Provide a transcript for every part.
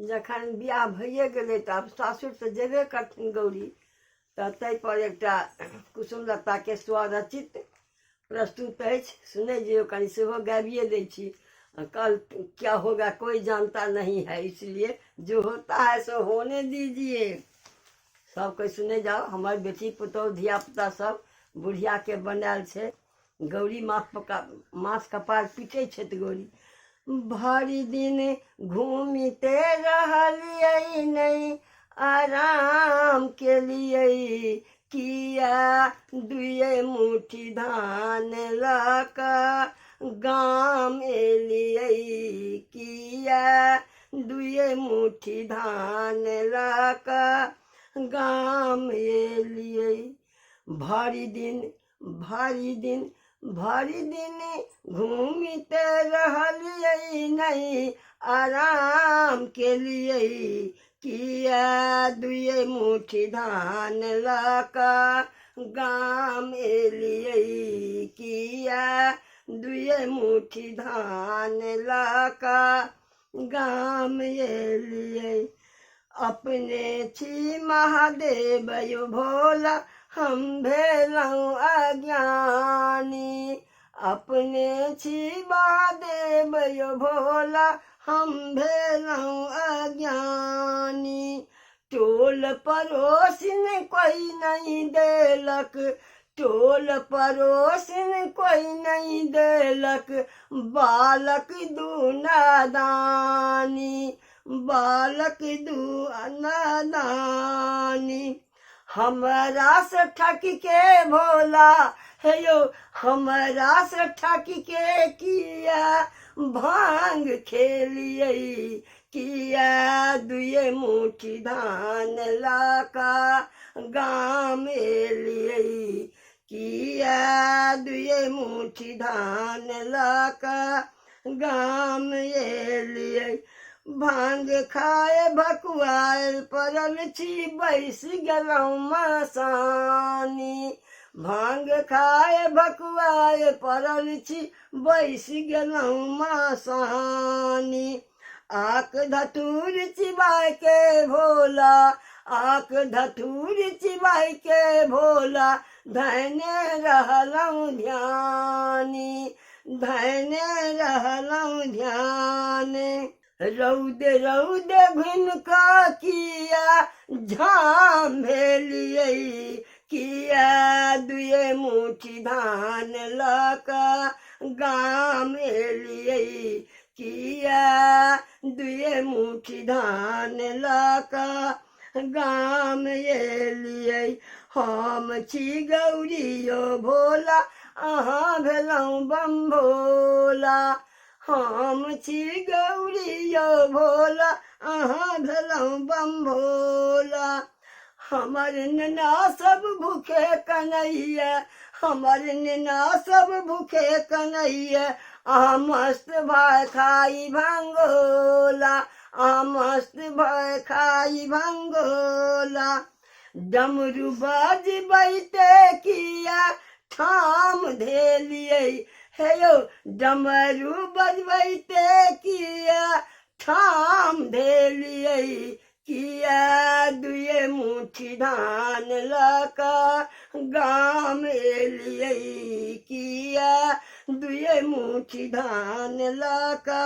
जखन बियाह भइए गेलै तऽ आब सासुर तऽ जेबे करथिन गौरी, तऽ ताहि पर एकटा कुसुमलता के स्वरचित प्रस्तुत अछि, सुनै जइयो कनि सेहो गाबिए दै छी। कल क्या होगा कोई जानता नहीं है, इसलिए जो होता है सो होने दीजिए। सब कोई सुने जाओ। हमार बेटी पुतौह धिया पुता सब बुढ़िया के बनायल छै। गौरी मास कपार पीटे छै तऽ गौरी भरि दिन घूमिते रहलियै नहीं आराम के लिए, किया दुए मुट्ठी धान लका गाम एलियै, किया दुए मुट्ठी धान लका गाम एलियै। भरि दिन घूमिते रहलियै नहीं आराम के लिए, किया दुए मुट्ठी धान लका गाम एलियै, किया दुए मुट्ठी धान लका गाम एलियै। अपने छी महादेव यौ भोला हम भेलहुँ अज्ञानी, अपने छी महादेव यौ भोला हम भेलहुँ अज्ञानी। टोल पड़ोसिन कोई नहीं देलक, टोल पड़ोसिन कोई नहीं देलक, बालक दू नादानी, बालक दू नादानी। हमरा से ठक के भोला हे यो, हमरा से ठक के किया भांग खेलियै, किया दुए मुट्ठी धान लका गाम एलियै, किया दुए मुट्ठी धान लका गाम एलियै। भांग खाए भकुआल पड़ल छी बैस गेलहुँ मसानी, भांग खाए भकुआए पड़ल छी बैस गेलहुँ मसानी। आक धतूर चिबाय के भोला, आक धतूर चिबाय के भोला, धैने रहलहुँ ध्यानी, धैने रहलहुँ ध्याने। रौदे रौदे घुन का किया झाम भेलियै, किया दुए मुट्ठी धान लका गाम एलियै, किया दुए मुट्ठी धान लका गाम एलियै। हम छी गौरी यौ भोला अहाँ भेलहुँ बम्भोला, हम छी गौरी यौ भोला अहाँ भेलहुँ बम्भोला। हमर नेना सब भूखे कन्हैया, हमर नेना सब भूखे कन्हैया, अहाँ मस्त भय खाई भंगोला, अहाँ मस्त भय खाई भंगोला। डमरू बजबैते किया ठाम धेलियै, हे यौ डमरू बजबैते किया ठाम धेलियै, किया दुए मुट्ठी धान लका गाम एलियै, किया दुए मुट्ठी धान लका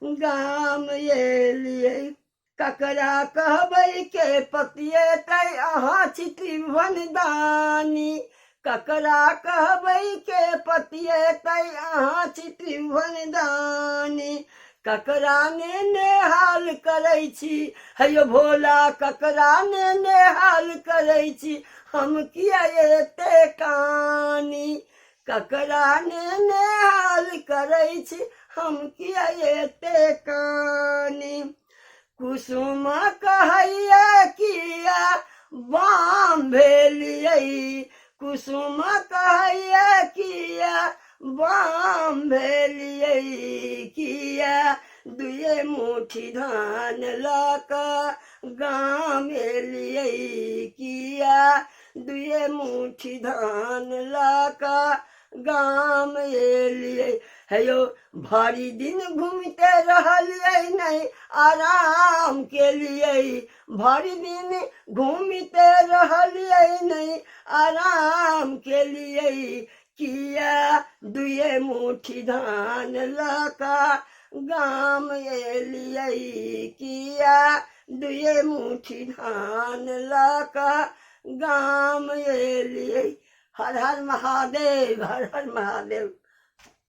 गाम एलियै। ककरा कहबै के पतियेतै अहाँ छी त्रिभुवन दानी, ककरा कहबै के पतियेतै अहाँ छी त्रिभुवन दानी। ककरा ने नेहाल करै छी हे यौ भोला, ककरा ने नेहाल करै छी हम किया एते कानी, ककरा ने नेहाल करै छी हम किया एते कानी। कुसुम कहैया किया बाम भेलियै, कुसुम कहैया किया बाम भेलियै, किया दुए मुट्ठी धान लका गाम एलियै, किया दुए मुट्ठी धान लका गाम एलियै है यो भारी दिन घूमते रहलियै नहीं आराम के लिए भारी दिन घूमते रहलियै नहीं आराम के लिए किया दुए मुट्ठी धान लका गाम एलियै किया दुए मुट्ठी धान लका गाम एलियै हर हर महादेव हर हर महादेव।